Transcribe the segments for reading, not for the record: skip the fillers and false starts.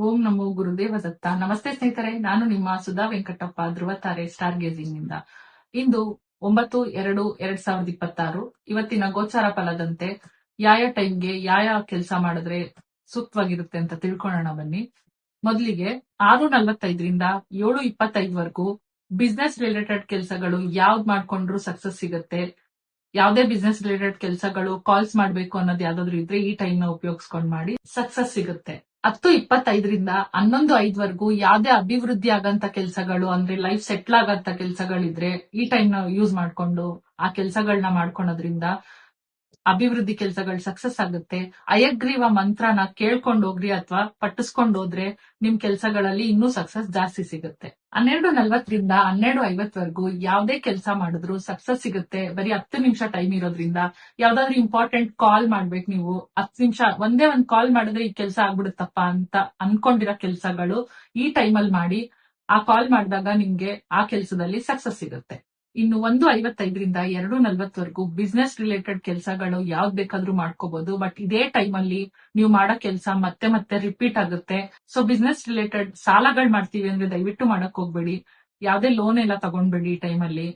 ಓಂ ನಮೋ ಗುರುದೇವ ದತ್ತ. ನಮಸ್ತೆ ಸ್ನೇಹಿತರೆ, ನಾನು ನಿಮ್ಮ ಸುಧಾ ವೆಂಕಟಪ್ಪ, ಧ್ರುವತಾರೆ ಸ್ಟಾರ್ ಗೇಜಿಂಗ್ ನಿಂದ. ಇಂದು 9/2/2026 ಇವತ್ತಿನ ಗೋಚಾರ ಫಲದಂತೆ ಯಾವ ಟೈಮ್ಗೆ ಯಾವ ಕೆಲಸ ಮಾಡಿದ್ರೆ ಸೂಕ್ತವಾಗಿರುತ್ತೆ ಅಂತ ತಿಳ್ಕೊಳ್ಳೋಣ ಬನ್ನಿ. ಮೊದಲಿಗೆ 6:45ರಿಂದ 7:25ವರೆಗೂ ಬಿಸ್ನೆಸ್ ರಿಲೇಟೆಡ್ ಕೆಲಸಗಳು ಯಾವ್ದು ಮಾಡ್ಕೊಂಡ್ರು ಸಕ್ಸಸ್ ಸಿಗುತ್ತೆ. ಯಾವ್ದೇ ಬಿಸ್ನೆಸ್ ರಿಲೇಟೆಡ್ ಕೆಲಸಗಳು ಕಾಲ್ಸ್ ಮಾಡ್ಬೇಕು ಅನ್ನೋದು ಯಾವ್ದಾದ್ರು ಇದ್ರೆ ಈ ಟೈಮ್ ನ ಉಪಯೋಗಿಸ್ಕೊಂಡ್ ಮಾಡಿ ಸಕ್ಸಸ್ ಸಿಗುತ್ತೆ. 10:25ರಿಂದ 11:05ವರೆಗೂ ಯಾವ್ದೇ ಅಭಿವೃದ್ಧಿ ಆಗಂತ ಕೆಲಸಗಳು ಅಂದ್ರೆ ಲೈಫ್ ಸೆಟ್ಲ್ ಆಗಂತ ಕೆಲಸಗಳಿದ್ರೆ ಈ ಟೈಮ್ ನ ಯೂಸ್ ಮಾಡ್ಕೊಂಡು ಆ ಕೆಲಸಗಳನ್ನ ಮಾಡ್ಕೊಳೋದ್ರಿಂದ ಅಭಿವೃದ್ಧಿ ಕೆಲಸಗಳು ಸಕ್ಸಸ್ ಆಗುತ್ತೆ. ಅಯಗ್ರೀವ ಮಂತ್ರನ ಕೇಳ್ಕೊಂಡು ಹೋಗ್ರಿ ಅಥವಾ ಪಟ್ಟಿಸ್ಕೊಂಡು ಹೋದ್ರೆ ನಿಮ್ ಕೆಲಸಗಳಲ್ಲಿ ಇನ್ನೂ ಸಕ್ಸಸ್ ಜಾಸ್ತಿ ಸಿಗುತ್ತೆ. 12:40ರಿಂದ 12:50ವರೆಗೂ ಯಾವ್ದೇ ಕೆಲಸ ಮಾಡಿದ್ರು ಸಕ್ಸಸ್ ಸಿಗುತ್ತೆ. ಬರೀ 10 ನಿಮಿಷ ಟೈಮ್ ಇರೋದ್ರಿಂದ ಯಾವ್ದಾದ್ರು ಇಂಪಾರ್ಟೆಂಟ್ ಕಾಲ್ ಮಾಡ್ಬೇಕು. ನೀವು 10 ನಿಮಿಷ ಒಂದೇ ಒಂದ್ ಕಾಲ್ ಮಾಡಿದ್ರೆ ಈ ಕೆಲಸ ಆಗ್ಬಿಡುತ್ತಪ್ಪ ಅಂತ ಅನ್ಕೊಂಡಿರೋ ಕೆಲಸಗಳು ಈ ಟೈಮಲ್ಲಿ ಮಾಡಿ ಆ ಕಾಲ್ ಮಾಡಿದಾಗ ನಿಮ್ಗೆ ಆ ಕೆಲಸದಲ್ಲಿ ಸಕ್ಸಸ್ ಸಿಗುತ್ತೆ. ಇನ್ನು 1:55ರಿಂದ 2:40ವರೆಗೂ ಬಿಸ್ನೆಸ್ ರಿಲೇಟೆಡ್ ಕೆಲಸಗಳು ಯಾವ್ದು ಬೇಕಾದ್ರೂ ಮಾಡ್ಕೋಬಹುದು. ಬಟ್ ಇದೇ ಟೈಮ್ ಅಲ್ಲಿ ನೀವು ಮಾಡೋ ಕೆಲಸ ಮತ್ತೆ ಮತ್ತೆ ರಿಪೀಟ್ ಆಗುತ್ತೆ. ಸೊ ಬಿಸ್ನೆಸ್ ರಿಲೇಟೆಡ್ ಸಾಲಗಳು ಮಾಡ್ತೀವಿ ಅಂದ್ರೆ ದಯವಿಟ್ಟು ಮಾಡಕ್ ಹೋಗ್ಬೇಡಿ. ಯಾವ್ದೇ ಲೋನ್ ಎಲ್ಲ ತಗೊಂಡ್ಬೇಡಿ. ಈ ಟೈಮ್ ಅಲ್ಲಿ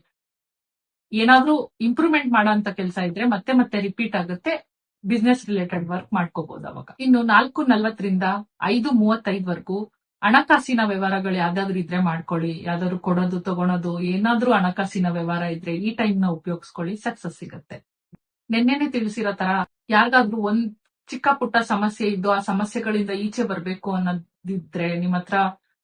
ಏನಾದ್ರೂ ಇಂಪ್ರೂವ್ಮೆಂಟ್ ಮಾಡೋ ಅಂತ ಕೆಲಸ ಇದ್ರೆ ಮತ್ತೆ ಮತ್ತೆ ರಿಪೀಟ್ ಆಗುತ್ತೆ. ಬಿಸ್ನೆಸ್ ರಿಲೇಟೆಡ್ ವರ್ಕ್ ಮಾಡ್ಕೋಬಹುದು ಅವಾಗ. ಇನ್ನು 4:40ರಿಂದ 5:35ವರೆಗೂ ಹಣಕಾಸಿನ ವ್ಯವಹಾರಗಳು ಯಾವ್ದಾದ್ರು ಇದ್ರೆ ಮಾಡ್ಕೊಳ್ಳಿ. ಯಾವ್ದಾದ್ರು ಕೊಡೋದು ತಗೊಳೋದು ಏನಾದ್ರೂ ಹಣಕಾಸಿನ ವ್ಯವಹಾರ ಇದ್ರೆ ಈ ಟೈಮ್ ನ ಉಪಯೋಗಿಸ್ಕೊಳ್ಳಿ, ಸಕ್ಸಸ್ ಸಿಗುತ್ತೆ. ನೆನ್ನೆನೆ ತಿಳಿಸಿರೋ ತರ ಯಾರಿಗಾದ್ರೂ ಒಂದ್ ಚಿಕ್ಕ ಪುಟ್ಟ ಸಮಸ್ಯೆ ಇದ್ದು ಆ ಸಮಸ್ಯೆಗಳಿಂದ ಈಚೆ ಬರ್ಬೇಕು ಅನ್ನೋದಿದ್ರೆ ನಿಮ್ ಹತ್ರ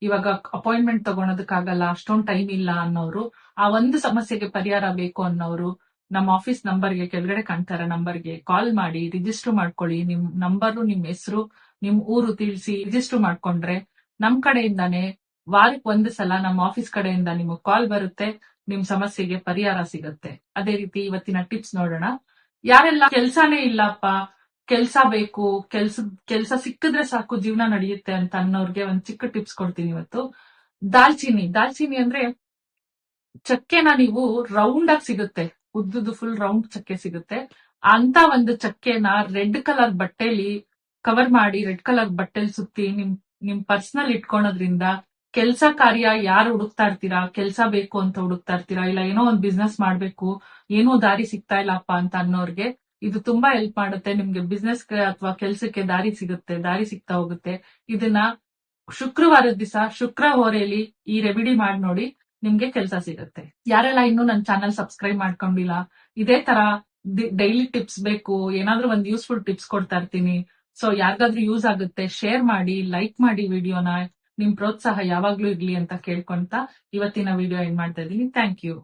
ಇವಾಗ ಅಪಾಯಿಂಟ್ಮೆಂಟ್ ತಗೊಳೋದಕ್ಕಾಗಲ್ಲ, ಅಷ್ಟೊಂದ್ ಟೈಮ್ ಇಲ್ಲ ಅನ್ನೋರು, ಆ ಒಂದು ಸಮಸ್ಯೆಗೆ ಪರಿಹಾರ ಬೇಕು ಅನ್ನೋರು ನಮ್ಮ ಆಫೀಸ್ ನಂಬರ್ಗೆ ಕೆಳಗಡೆ ಕಾಣ್ತಾರ ನಂಬರ್ಗೆ ಕಾಲ್ ಮಾಡಿ ರಿಜಿಸ್ಟರ್ ಮಾಡ್ಕೊಳ್ಳಿ. ನಿಮ್ ನಂಬರು, ನಿಮ್ ಹೆಸರು, ನಿಮ್ ಊರು ತಿಳಿಸಿ ರಿಜಿಸ್ಟರ್ ಮಾಡ್ಕೊಂಡ್ರೆ ನಮ್ ಕಡೆಯಿಂದಾನೇ ವಾರಕ್ಕೆ ಒಂದು ಸಲ ನಮ್ಮ ಆಫೀಸ್ ಕಡೆಯಿಂದ ನಿಮಗೆ ಕಾಲ್ ಬರುತ್ತೆ. ನಿಮ್ ಸಮಸ್ಯೆಗೆ ಪರಿಹಾರ ಸಿಗುತ್ತೆ. ಅದೇ ರೀತಿ ಇವತ್ತಿನ ಟಿಪ್ಸ್ ನೋಡೋಣ. ಯಾರೆಲ್ಲ ಕೆಲ್ಸಾನೇ ಇಲ್ಲಪ್ಪ, ಕೆಲ್ಸ ಬೇಕು, ಕೆಲ್ಸ ಸಿಕ್ಕಿದ್ರೆ ಸಾಕು ಜೀವನ ನಡೆಯುತ್ತೆ ಅಂತ ಅನ್ನೋರ್ಗೆ ಒಂದ್ ಚಿಕ್ಕ ಟಿಪ್ಸ್ ಕೊಡ್ತೀನಿ ಇವತ್ತು. ದಾಲ್ಚಿನಿ ಅಂದ್ರೆ ಚಕ್ಕೆನ ನೀವು ರೌಂಡ್ ಆಗಿ ಸಿಗುತ್ತೆ, ಉದ್ದುದು ಫುಲ್ ರೌಂಡ್ ಚಕ್ಕೆ ಸಿಗುತ್ತೆ. ಅಂತ ಒಂದು ಚಕ್ಕೆನ ರೆಡ್ ಕಲರ್ ಬಟ್ಟೆಲಿ ಕವರ್ ಮಾಡಿ ರೆಡ್ ಕಲರ್ ಬಟ್ಟೆಲಿ ಸುತ್ತಿ ನಿಮ್ ಪರ್ಸನಲ್ ಇಟ್ಕೊಳೋದ್ರಿಂದ ಕೆಲ್ಸ ಕಾರ್ಯ ಯಾರು ಹುಡುಕ್ತಾ ಇರ್ತೀರಾ, ಕೆಲ್ಸ ಬೇಕು ಅಂತ ಹುಡುಕ್ತಾ ಇರ್ತೀರಾ, ಇಲ್ಲ ಏನೋ ಒಂದ್ ಬಿಸ್ನೆಸ್ ಮಾಡ್ಬೇಕು ಏನೋ ದಾರಿ ಸಿಗ್ತಾ ಇಲ್ಲಪ್ಪ ಅಂತ ಅನ್ನೋರ್ಗೆ ಇದು ತುಂಬಾ ಹೆಲ್ಪ್ ಮಾಡುತ್ತೆ. ನಿಮ್ಗೆ ಬಿಸ್ನೆಸ್ ಅಥವಾ ಕೆಲ್ಸಕ್ಕೆ ದಾರಿ ಸಿಗ್ತಾ ಹೋಗುತ್ತೆ. ಇದನ್ನ ಶುಕ್ರವಾರದ ದಿವಸ ಶುಕ್ರ ಹೋರೆಯಲ್ಲಿ ಈ ರೆಮಿಡಿ ಮಾಡಿ ನೋಡಿ, ನಿಮ್ಗೆ ಕೆಲಸ ಸಿಗುತ್ತೆ. ಯಾರೆಲ್ಲ ಇನ್ನೂ ನನ್ನ ಚಾನಲ್ ಸಬ್ಸ್ಕ್ರೈಬ್ ಮಾಡ್ಕೊಂಡಿಲ್ಲ, ಇದೇ ತರ ಡೈಲಿ ಟಿಪ್ಸ್ ಬೇಕು, ಏನಾದ್ರೂ ಒಂದ್ ಯೂಸ್ಫುಲ್ ಟಿಪ್ಸ್ ಕೊಡ್ತಾ ಇರ್ತೀನಿ. ಸೊ ಯಾರಿಗಾದ್ರೂ ಯೂಸ್ ಆಗುತ್ತೆ ಶೇರ್ ಮಾಡಿ, ಲೈಕ್ ಮಾಡಿ ವಿಡಿಯೋನ. ನಿಮ್ ಪ್ರೋತ್ಸಾಹ ಯಾವಾಗ್ಲೂ ಇರ್ಲಿ ಅಂತ ಕೇಳ್ಕೊಂತ ಇವತ್ತಿನ ವಿಡಿಯೋ ಎಂಡ್ ಮಾಡ್ತಾ ಇದೀನಿ. Thank you.